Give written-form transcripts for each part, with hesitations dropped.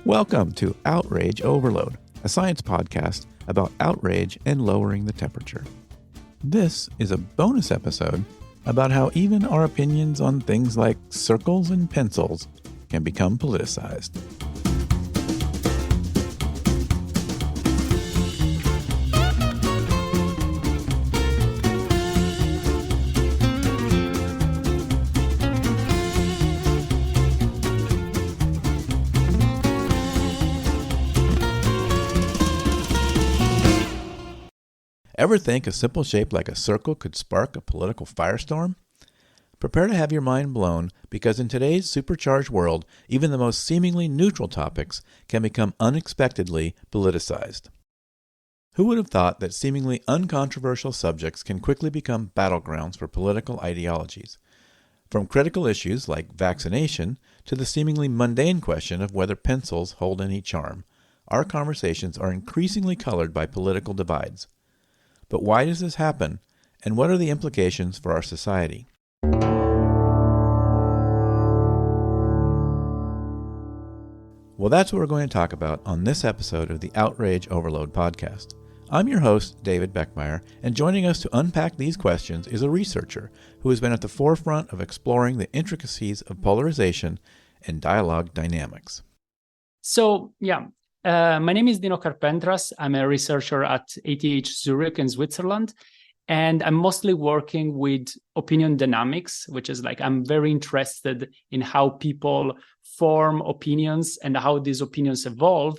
Welcome to Outrage Overload, a science podcast about outrage and lowering the temperature. This is a bonus episode about how even our opinions on things like circles and pencils can become politicized. Ever think a simple shape like a circle could spark a political firestorm? Prepare to have your mind blown, because in today's supercharged world, even the most seemingly neutral topics can become unexpectedly politicized. Who would have thought that seemingly uncontroversial subjects can quickly become battlegrounds for political ideologies? From critical issues like vaccination to the seemingly mundane question of whether pencils hold any charm, our conversations are increasingly colored by political divides. But why does this happen, and what are the implications for our society? Well, that's what we're going to talk about on this episode of the Outrage Overload podcast. I'm your host, David Beckemeyer, and joining us to unpack these questions is a researcher who has been at the forefront of exploring the intricacies of polarization and dialogue dynamics. My name is Dino Carpentras. I'm a researcher at ETH Zurich in Switzerland, and I'm mostly working with opinion dynamics, which is like I'm very interested in how people form opinions and how these opinions evolve.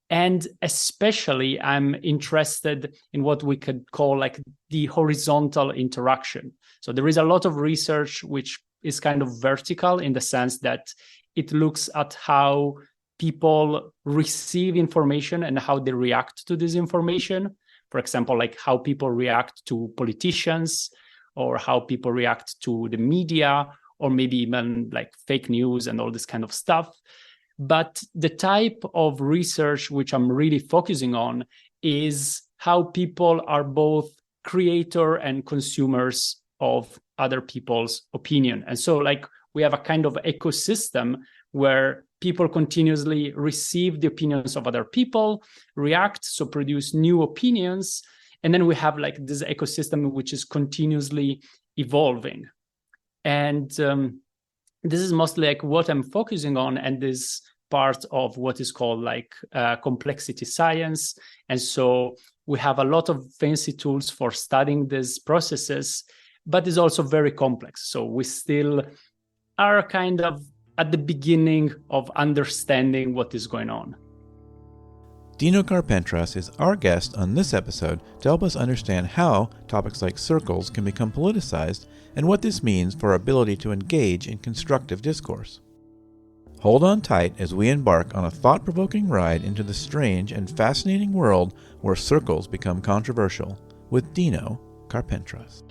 And especially I'm interested in what we could call like the horizontal interaction. So there is a lot of research which is kind of vertical in the sense that it looks at how people receive information and how they react to this information. For example, like how people react to politicians or how people react to the media or maybe even like fake news and all this kind of stuff. But the type of research which I'm really focusing on is how people are both creator and consumers of other people's opinion. And so like we have a kind of ecosystem where people continuously receive the opinions of other people, react, so produce new opinions. And then we have like this ecosystem which is continuously evolving. And this is mostly like what I'm focusing on, and this part of what is called like complexity science. And so we have a lot of fancy tools for studying these processes, but it's also very complex. So we still are kind of at the beginning of understanding what is going on. Dino Carpentras is our guest on this episode to help us understand how topics like circles can become politicized and what this means for our ability to engage in constructive discourse. Hold on tight as we embark on a thought-provoking ride into the strange and fascinating world where circles become controversial with Dino Carpentras.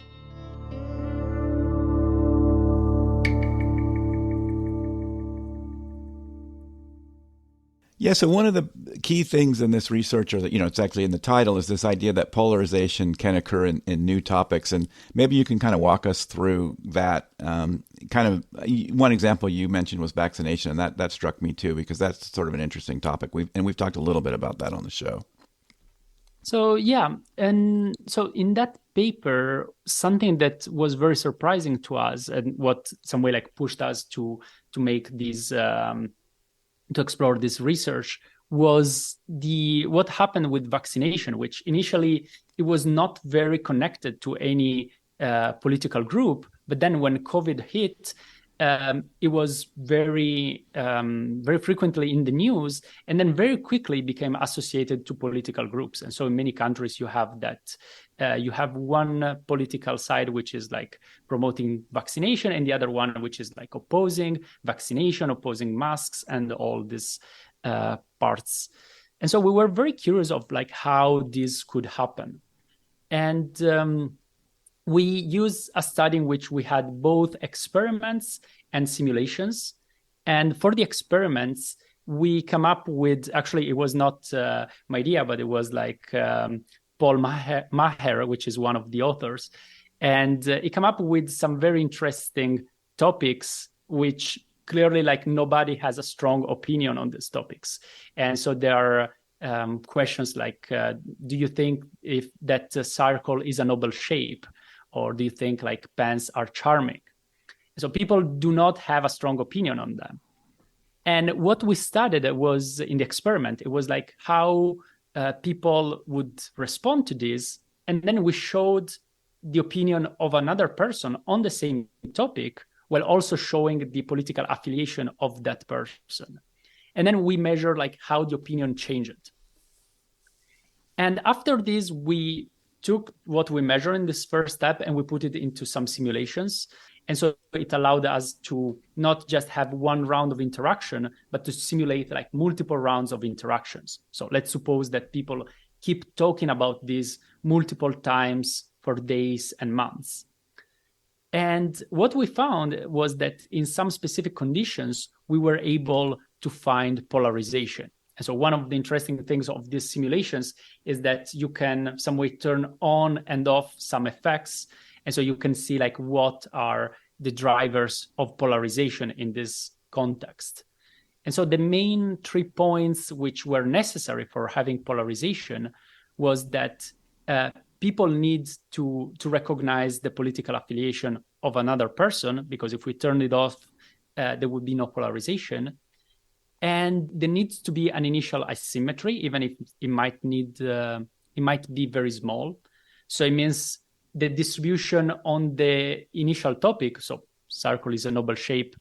Yeah, so one of the key things in this research, or that, it's actually in the title, is this idea that polarization can occur in new topics. And maybe you can kind of walk us through that. One example you mentioned was vaccination, and that struck me too, because that's sort of an interesting topic. We've talked a little bit about that on the show. So in that paper, something that was very surprising to us and what some way like pushed us to make these to explore this research was what happened with vaccination, which initially it was not very connected to any political group. But then when COVID hit, it was very frequently in the news, and then very quickly became associated to political groups. And so in many countries, you have that. You have one political side which is like promoting vaccination, and the other one which is like opposing vaccination, opposing masks, and all these parts. And so we were very curious of like how this could happen. And we used a study in which we had both experiments and simulations. And for the experiments, we come up with, actually, it was not my idea, but it was like Paul Maher, which is one of the authors. And he came up with some very interesting topics, which clearly like nobody has a strong opinion on these topics. And so there are questions like, do you think if that circle is a noble shape? Or do you think like pens are charming? So people do not have a strong opinion on them. And what we studied was in the experiment, it was like how people would respond to this. And then we showed the opinion of another person on the same topic while also showing the political affiliation of that person. And then we measured like how the opinion changed. And after this, we took what we measured in this first step and we put it into some simulations. And so it allowed us to not just have one round of interaction, but to simulate like multiple rounds of interactions. So let's suppose that people keep talking about this multiple times for days and months. And what we found was that in some specific conditions, we were able to find polarization. And so one of the interesting things of these simulations is that you can some way turn on and off some effects. And so you can see like what are the drivers of polarization in this context. And so the main 3 points which were necessary for having polarization was that people need to recognize the political affiliation of another person, because if we turn it off, there would be no polarization. And there needs to be an initial asymmetry, even if it might be very small. So it means the distribution on the initial topic, so circle is a noble shape,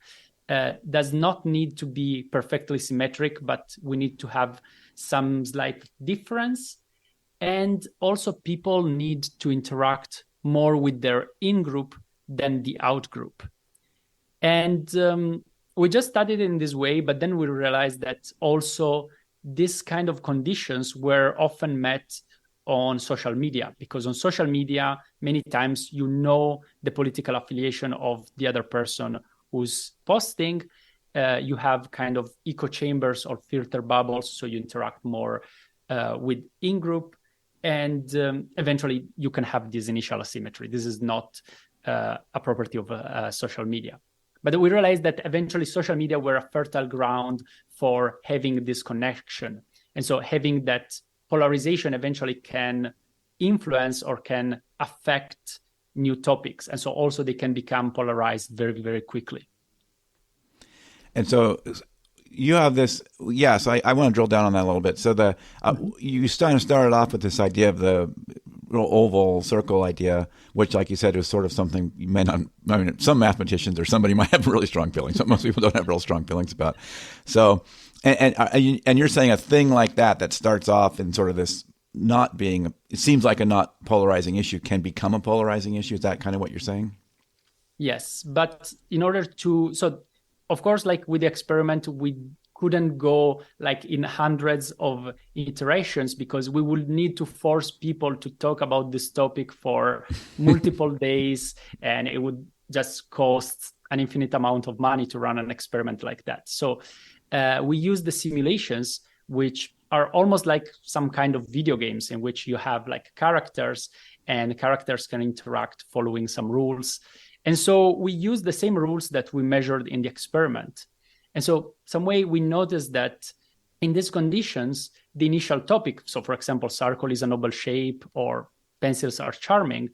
does not need to be perfectly symmetric, but we need to have some slight difference. And also people need to interact more with their in-group than the out-group. And we just studied it in this way, but then we realized that also this kind of conditions were often met on social media, because on social media, many times you know the political affiliation of the other person who's posting. You have kind of echo chambers or filter bubbles, so you interact more with in-group, and eventually you can have this initial asymmetry. This is not a property of social media. But we realized that eventually social media were a fertile ground for having this connection. And so having that polarization eventually can influence or can affect new topics. And so also they can become polarized very, very quickly. And so you have this, yes, I want to drill down on that a little bit. So you started off with this idea of the oval circle idea, which, like you said, is sort of something you may not, I mean, some mathematicians or somebody might have really strong feelings, but most people don't have real strong feelings about. So, and you're saying a thing like that starts off in sort of this not being, it seems like a not polarizing issue can become a polarizing issue. Is that kind of what you're saying? Yes, but in order to, so of course, like with the experiment, we couldn't go like in hundreds of iterations because we would need to force people to talk about this topic for multiple days, and it would just cost an infinite amount of money to run an experiment like that. So we use the simulations, which are almost like some kind of video games in which you have like characters, and characters can interact following some rules. And so we use the same rules that we measured in the experiment. And so some way we noticed that in these conditions, the initial topic, so for example, circle is a noble shape or pencils are charming,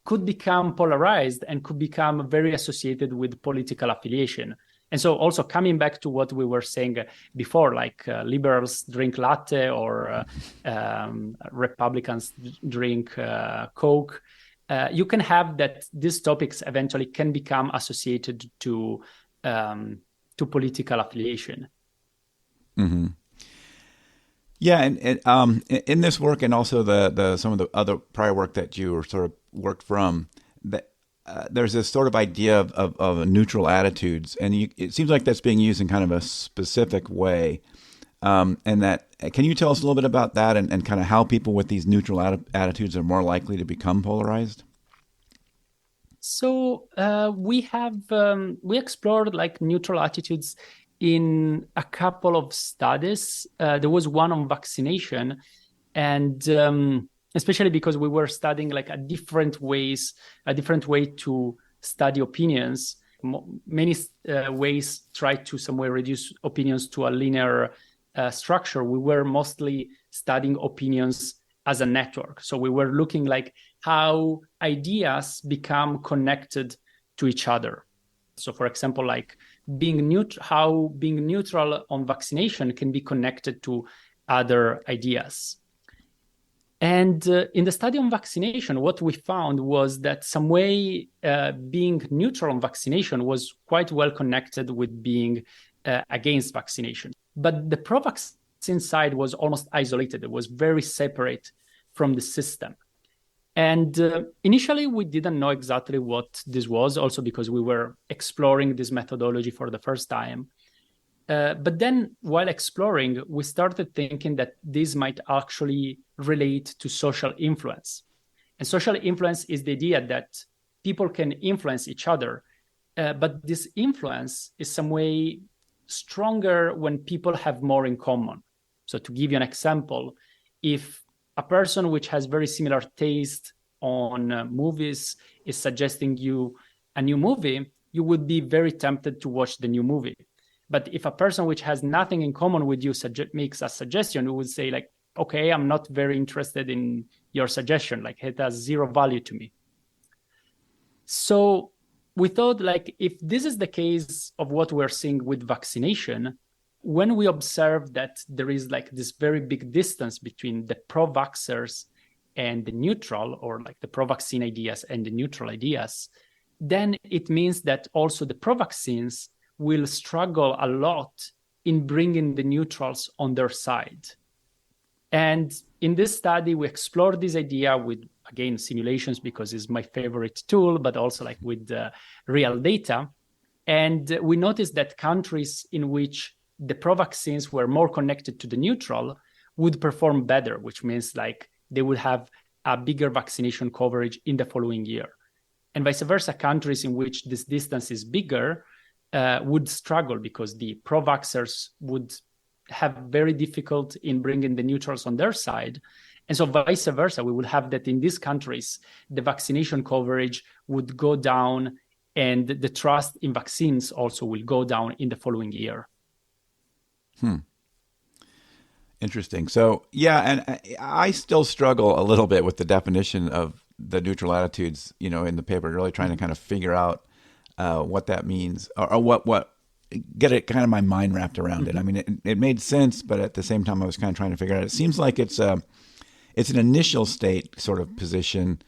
could become polarized and could become very associated with political affiliation. And so also coming back to what we were saying before, like liberals drink latte or Republicans drink Coke, you can have that these topics eventually can become associated to political affiliation. Mm-hmm. Yeah, and in this work, and also the some of the other prior work that you were sort of worked from, that there's this sort of idea of neutral attitudes, and it seems like that's being used in kind of a specific way. And that, can you tell us a little bit about that and kind of how people with these neutral attitudes are more likely to become polarized? So we explored like neutral attitudes in a couple of studies. There was one on vaccination, and especially because we were studying like a different way to study opinions. many ways try to some way reduce opinions to a linear structure, we were mostly studying opinions as a network. So we were looking like how ideas become connected to each other. So for example, like how being neutral on vaccination can be connected to other ideas. And in the study on vaccination, what we found was that some way being neutral on vaccination was quite well connected with being against vaccination. But the pro-vaccine side was almost isolated. It was very separate from the system. And initially, we didn't know exactly what this was, also because we were exploring this methodology for the first time. But then while exploring, we started thinking that this might actually relate to social influence. And social influence is the idea that people can influence each other, but this influence is some way stronger when people have more in common. So to give you an example, if a person which has very similar taste on movies is suggesting you a new movie, you would be very tempted to watch the new movie. But if a person which has nothing in common with you makes a suggestion, you would say like, okay, I'm not very interested in your suggestion. Like it has zero value to me. So we thought like, if this is the case of what we're seeing with vaccination, when we observe that there is like this very big distance between the pro-vaxxers and the neutral, or like the pro-vaccine ideas and the neutral ideas, then it means that also the pro-vaccines will struggle a lot in bringing the neutrals on their side. And in this study, we explored this idea with, again, simulations, because it's my favorite tool, but also like with real data. And we noticed that countries in which the pro-vaccines were more connected to the neutral would perform better, which means like they would have a bigger vaccination coverage in the following year. And vice versa, countries in which this distance is bigger would struggle, because the pro-vaxxers would have very difficult in bringing the neutrals on their side. And so vice versa, we would have that in these countries, the vaccination coverage would go down, and the trust in vaccines also will go down in the following year. Interesting. So, yeah, and I still struggle a little bit with the definition of the neutral attitudes, in the paper, really trying to kind of figure out what that means, or what get it kind of my mind wrapped around it. I mean, it made sense, but at the same time, I was kind of trying to figure it out. It seems like it's an initial state sort of position,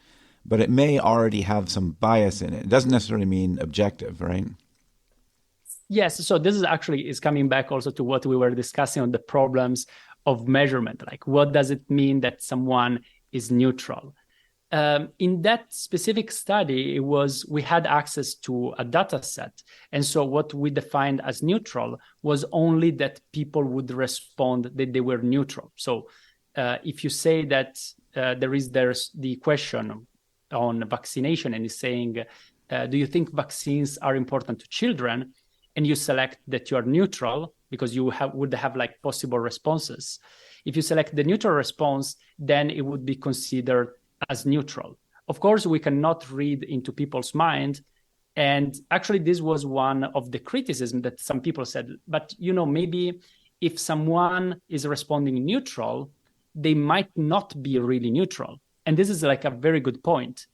but it may already have some bias in it. It doesn't necessarily mean objective, right? Yes. So this is coming back also to what we were discussing on the problems of measurement. Like, what does it mean that someone is neutral? In that specific study, we had access to a data set. And so what we defined as neutral was only that people would respond that they were neutral. So if you say that there's the question on vaccination, and is saying, do you think vaccines are important to children? And you select that you are neutral, because you would have like possible responses. If you select the neutral response, then it would be considered as neutral. Of course, we cannot read into people's mind. And actually, this was one of the criticisms that some people said, but maybe if someone is responding neutral, they might not be really neutral. And this is like a very good point.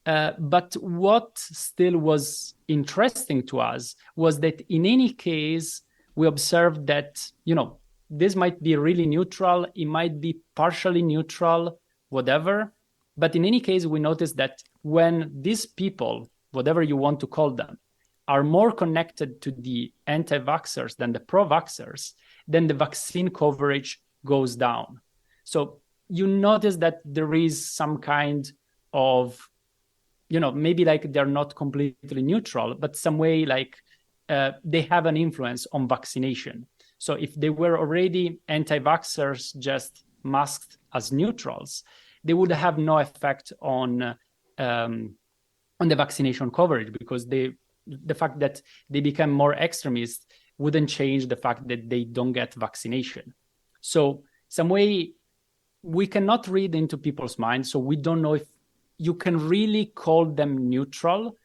But what still was interesting to us was that in any case, we observed that, this might be really neutral, it might be partially neutral, whatever. But in any case, we noticed that when these people, whatever you want to call them, are more connected to the anti-vaxxers than the pro-vaxxers, then the vaccine coverage goes down. So you notice that there is some kind of, maybe like they're not completely neutral, but some way like they have an influence on vaccination. So if they were already anti-vaxxers just masked as neutrals, they would have no effect on the vaccination coverage, because the fact that they become more extremist wouldn't change the fact that they don't get vaccination. So some way we cannot read into people's minds, so we don't know if you can really call them neutral,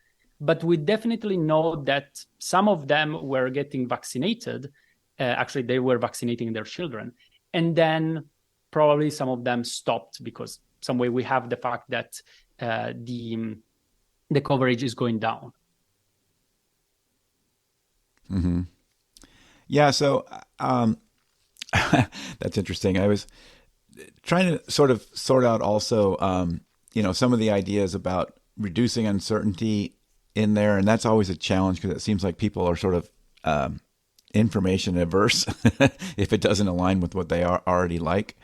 But we definitely know that some of them were getting vaccinated. Actually, they were vaccinating their children. And then probably some of them stopped because some way we have the fact that the coverage is going down. Mm-hmm. Yeah, so that's interesting. I was trying to sort of sort out also, some of the ideas about reducing uncertainty in there, and that's always a challenge because it seems like people are sort of information averse if it doesn't align with what they are already like.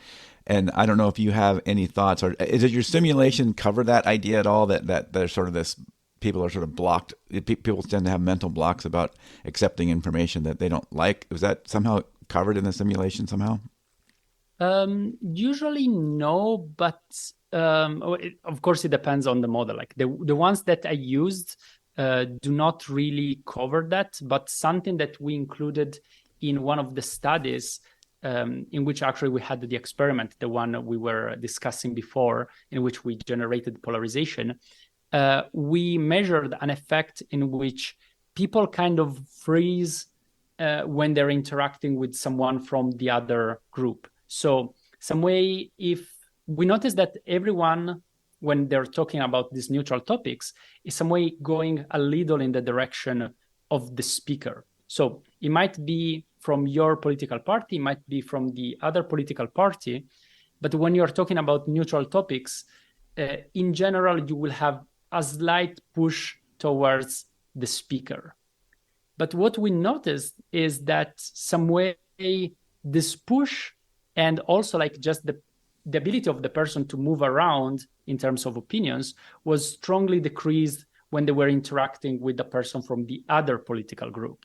And I don't know if you have any thoughts, or does your simulation cover that idea at all? That there's sort of this, people are sort of blocked. People tend to have mental blocks about accepting information that they don't like. Was that somehow covered in the simulation somehow? Usually no, but of course it depends on the model. Like the ones that I used do not really cover that, but something that we included in one of the studies in which actually we had the experiment, the one we were discussing before, in which we generated polarization, we measured an effect in which people kind of freeze when they're interacting with someone from the other group. So some way, if we notice that everyone, when they're talking about these neutral topics, is some way going a little in the direction of the speaker. So it might be from your political party, it might be from the other political party, but when you're talking about neutral topics, in general, you will have a slight push towards the speaker. But what we noticed is that some way this push and also like just the ability of the person to move around in terms of opinions was strongly decreased when they were interacting with the person from the other political group.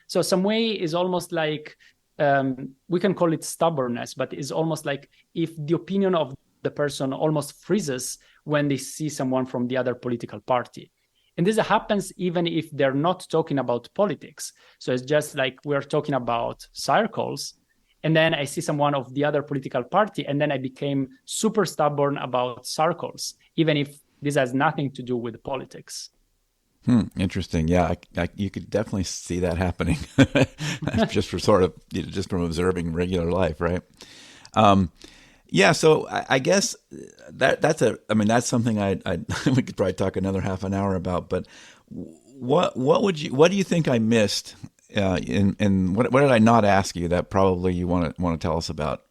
So some way is almost like, we can call it stubbornness, but it's almost like if the opinion of the person almost freezes when they see someone from the other political party. And this happens even if they're not talking about politics. So it's just like we're talking about circles, and then I see someone of the other political party, and then I became super stubborn about circles, even if this has nothing to do with politics. Interesting. Yeah, you could definitely see that happening just for sort of, just from observing regular life, right? Yeah, so I guess that's something we could probably talk another half an hour about. But what do you think I missed? And what did I not ask you that probably you want to tell us about?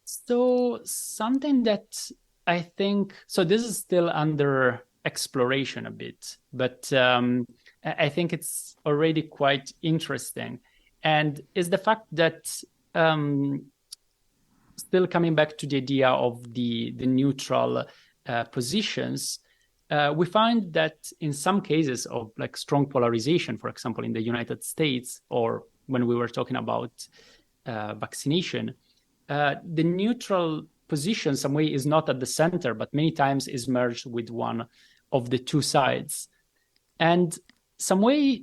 So something that I think, so this is still under exploration a bit, but I think it's already quite interesting, and is the fact that still coming back to the idea of the neutral positions, we find that in some cases of like strong polarization, for example, in the United States, or when we were talking about vaccination, the neutral position some way is not at the center, but many times is merged with one of the two sides. And some way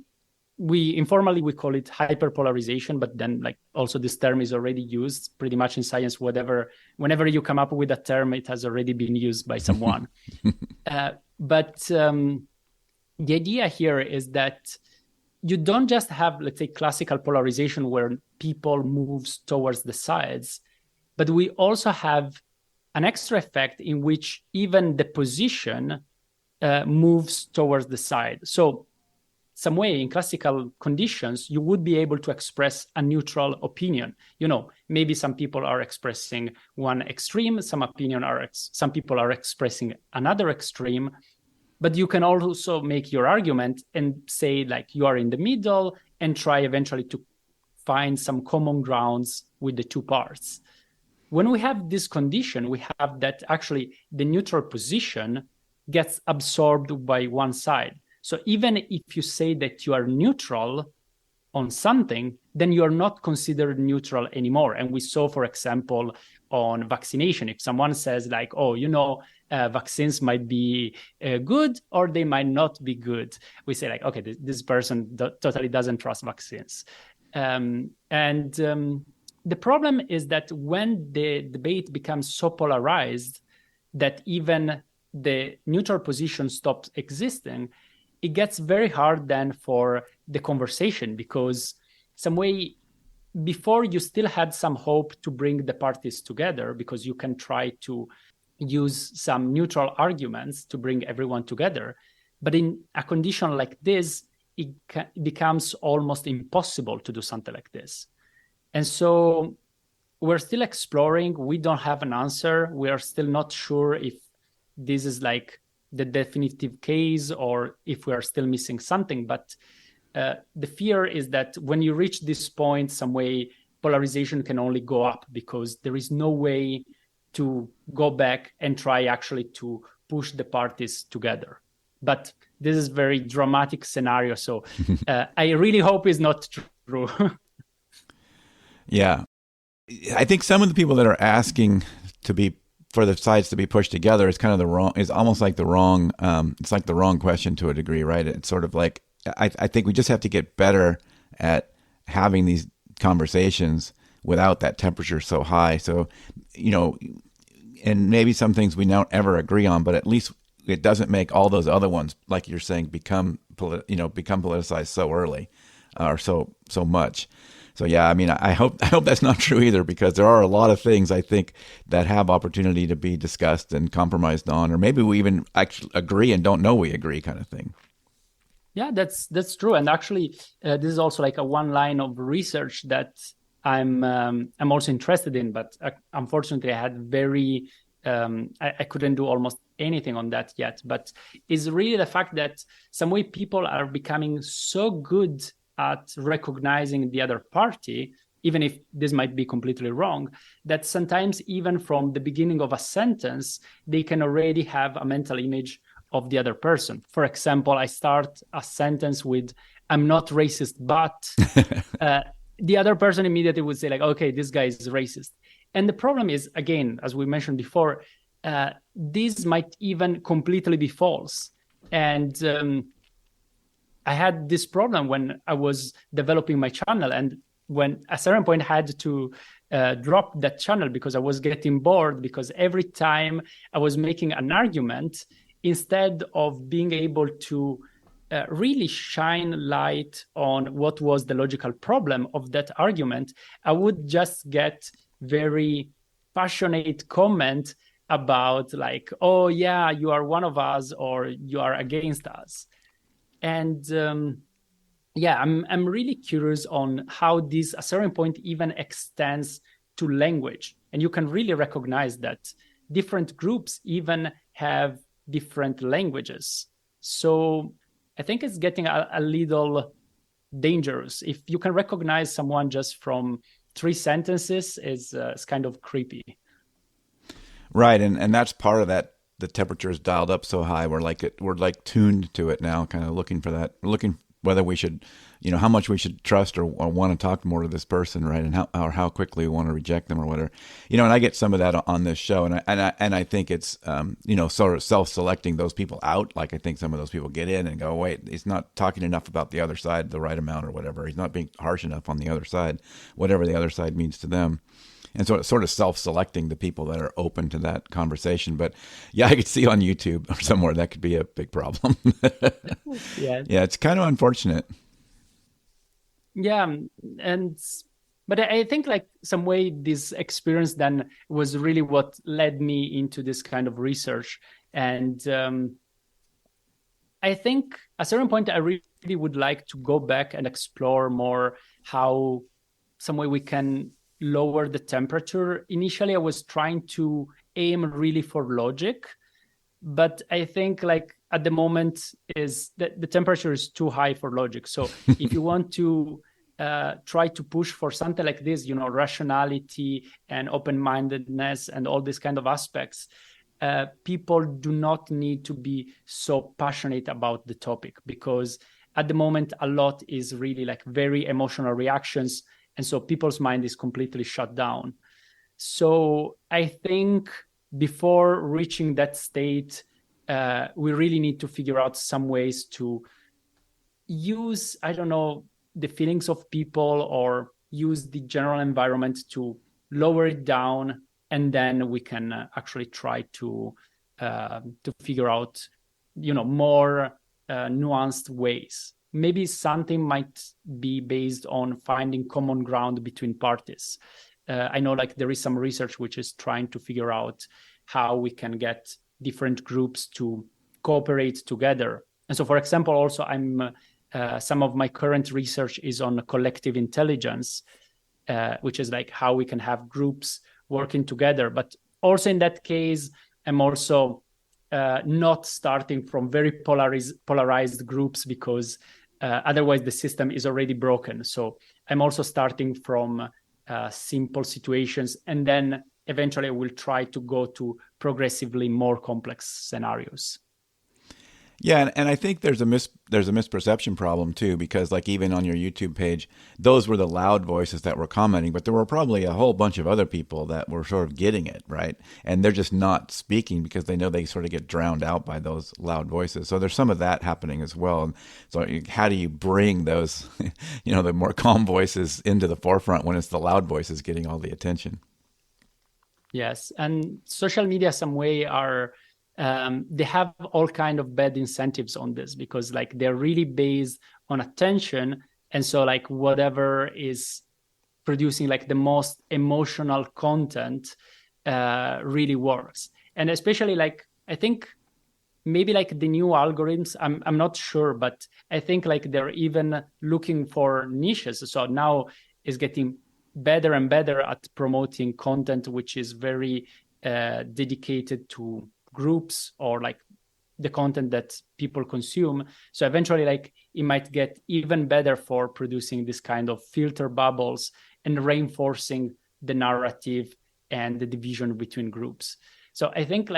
we informally call it hyperpolarization, but then like also this term is already used pretty much in science. Whenever you come up with a term, it has already been used by someone. But the idea here is that you don't just have, let's say, classical polarization where people moves towards the sides, but we also have an extra effect in which even the position moves towards the side. So some way in classical conditions, you would be able to express a neutral opinion. Maybe some people are expressing one extreme, some people are expressing another extreme, but you can also make your argument and say like you are in the middle and try eventually to find some common grounds with the two parts. When we have this condition, we have that actually the neutral position gets absorbed by one side. So even if you say that you are neutral on something, then you are not considered neutral anymore. And we saw, for example, on vaccination, if someone says like, vaccines might be good or they might not be good, we say like, okay, this person totally doesn't trust vaccines. The problem is that when the debate becomes so polarized that even the neutral position stops existing, it gets very hard then for the conversation, because some way before you still had some hope to bring the parties together, because you can try to use some neutral arguments to bring everyone together. But in a condition like this, it becomes almost impossible to do something like this. And so we're still exploring. We don't have an answer. We are still not sure if this is like the definitive case or if we are still missing something. But the fear is that when you reach this point, some way polarization can only go up, because there is no way to go back and try actually to push the parties together. But this is very dramatic scenario. So I really hope it's not true. Yeah. I think some of the people that are asking for the sides to be pushed together is kind of it's almost like the wrong, it's like the wrong question to a degree, right? It's sort of like, I think we just have to get better at having these conversations without that temperature so high. So, and maybe some things we don't ever agree on, but at least it doesn't make all those other ones, like you're saying, become politicized so early or so much. So yeah, I mean, I hope that's not true either, because there are a lot of things I think that have opportunity to be discussed and compromised on, or maybe we even actually agree and don't know we agree, kind of thing. Yeah, that's true. And actually, this is also like a one line of research that I'm also interested in, but unfortunately, I had I couldn't do almost anything on that yet. But it's really the fact that some way people are becoming so good at recognizing the other party, even if this might be completely wrong, that sometimes even from the beginning of a sentence, they can already have a mental image of the other person. For example, I start a sentence with, "I'm not racist, but," the other person immediately would say like, "Okay, this guy is racist." And the problem is, again, as we mentioned before, this might even completely be false. And I had this problem when I was developing my channel, and when at a certain point I had to drop that channel because I was getting bored, because every time I was making an argument, instead of being able to really shine light on what was the logical problem of that argument, I would just get very passionate comment about like, "Oh yeah, you are one of us," or "You are against us." And I'm really curious on how this, at a certain point, even extends to language. And you can really recognize that different groups even have different languages. So I think it's getting a little dangerous. If you can recognize someone just from 3 sentences, it's kind of creepy. Right, and that's part of that. The temperature is dialed up so high. We're like tuned to it now, kind of looking whether we should, how much we should trust or want to talk more to this person, right? And how quickly we want to reject them or whatever, and I get some of that on this show, and I think it's, sort of self-selecting those people out. Like I think some of those people get in and go, wait, he's not talking enough about the other side, the right amount or whatever. He's not being harsh enough on the other side, whatever the other side means to them. And sort of self-selecting the people that are open to that conversation. But yeah, I could see on YouTube or somewhere that could be a big problem. Yeah. Yeah, it's kind of unfortunate. Yeah, but I think like some way this experience then was really what led me into this kind of research. And I think at a certain point, I really would like to go back and explore more how some way we can lower the temperature. Initially, I was trying to aim really for logic, but I think like at the moment is that the temperature is too high for logic. So if you want to try to push for something like this, rationality and open-mindedness and all these kind of aspects, people do not need to be so passionate about the topic, because at the moment, a lot is really like very emotional reactions. And so people's mind is completely shut down. So I think before reaching that state, we really need to figure out some ways to use, I don't know, the feelings of people or use the general environment to lower it down. And then we can actually try to to figure out, more nuanced ways. Maybe something might be based on finding common ground between parties. I know there is some research which is trying to figure out how we can get different groups to cooperate together. And so, for example, also some of my current research is on collective intelligence, which is how we can have groups working together. But also in that case, I'm also not starting from very polarized groups, because otherwise the system is already broken. So I'm also starting from simple situations, and then eventually I will try to go to progressively more complex scenarios. Yeah, and I think there's a misperception problem too, because even on your YouTube page, those were the loud voices that were commenting, but there were probably a whole bunch of other people that were sort of getting it, right? And they're just not speaking because they know they sort of get drowned out by those loud voices. So there's some of that happening as well. And so how do you bring those, the more calm voices into the forefront when it's the loud voices getting all the attention? Yes, and social media some way are... they have all kind of bad incentives on this, because they're really based on attention, and so whatever is producing the most emotional content really works. And especially I think maybe the new algorithms, I'm not sure, but I think they're even looking for niches. So now is getting better and better at promoting content which is very dedicated to groups or the content that people consume. So eventually it might get even better for producing this kind of filter bubbles and reinforcing the narrative and the division between groups. So I think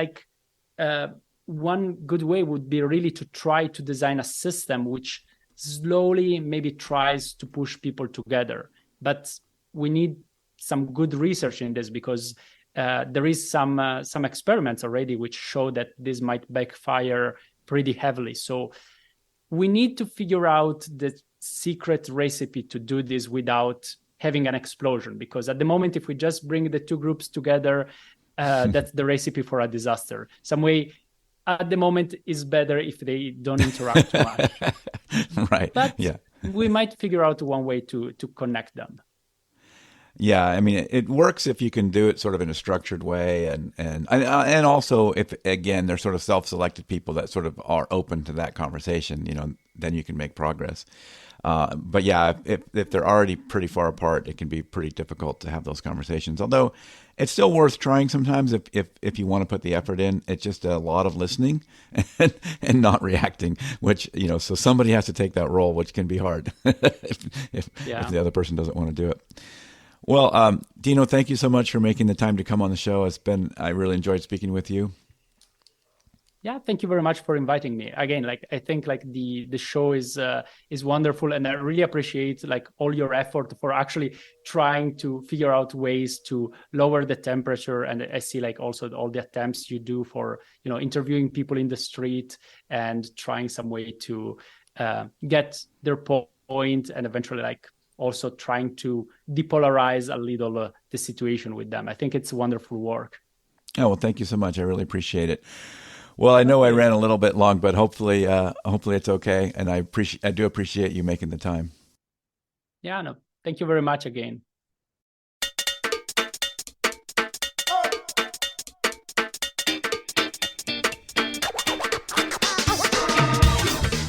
one good way would be really to try to design a system which slowly maybe tries to push people together. But we need some good research in this, because there is some experiments already which show that this might backfire pretty heavily. So we need to figure out the secret recipe to do this without having an explosion, because at the moment, if we just bring the two groups together, that's the recipe for a disaster. Some way at the moment is better if they don't interact too much. Right. But yeah, we might figure out one way to connect them. Yeah, I mean, it works if you can do it sort of in a structured way, and also if, again, they're sort of self-selected people that sort of are open to that conversation, then you can make progress. But yeah, if they're already pretty far apart, it can be pretty difficult to have those conversations. Although it's still worth trying sometimes if you want to put the effort in. It's just a lot of listening and not reacting, which, so somebody has to take that role, which can be hard if the other person doesn't want to do it. Well, Dino, thank you so much for making the time to come on the show. I really enjoyed speaking with you. Yeah, thank you very much for inviting me. Again, I think the show is wonderful, and I really appreciate all your effort for actually trying to figure out ways to lower the temperature. And I see also all the attempts you do for interviewing people in the street and trying some way to get their point, and eventually also trying to depolarize a little the situation with them. I think it's wonderful work. Oh, well, thank you so much. I really appreciate it. Well, I know I ran a little bit long, but hopefully it's okay. And I do appreciate you making the time. Yeah, no, thank you very much again.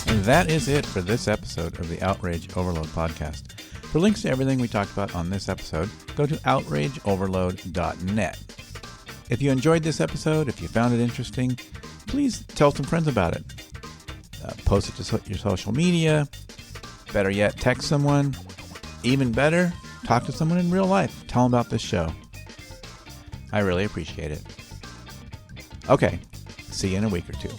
And that is it for this episode of the Outrage Overload podcast. For links to everything we talked about on this episode, go to outrageoverload.net. If you enjoyed this episode, if you found it interesting, please tell some friends about it. Post it to your social media. Better yet, text someone. Even better, talk to someone in real life. Tell them about this show. I really appreciate it. Okay, see you in a week or two.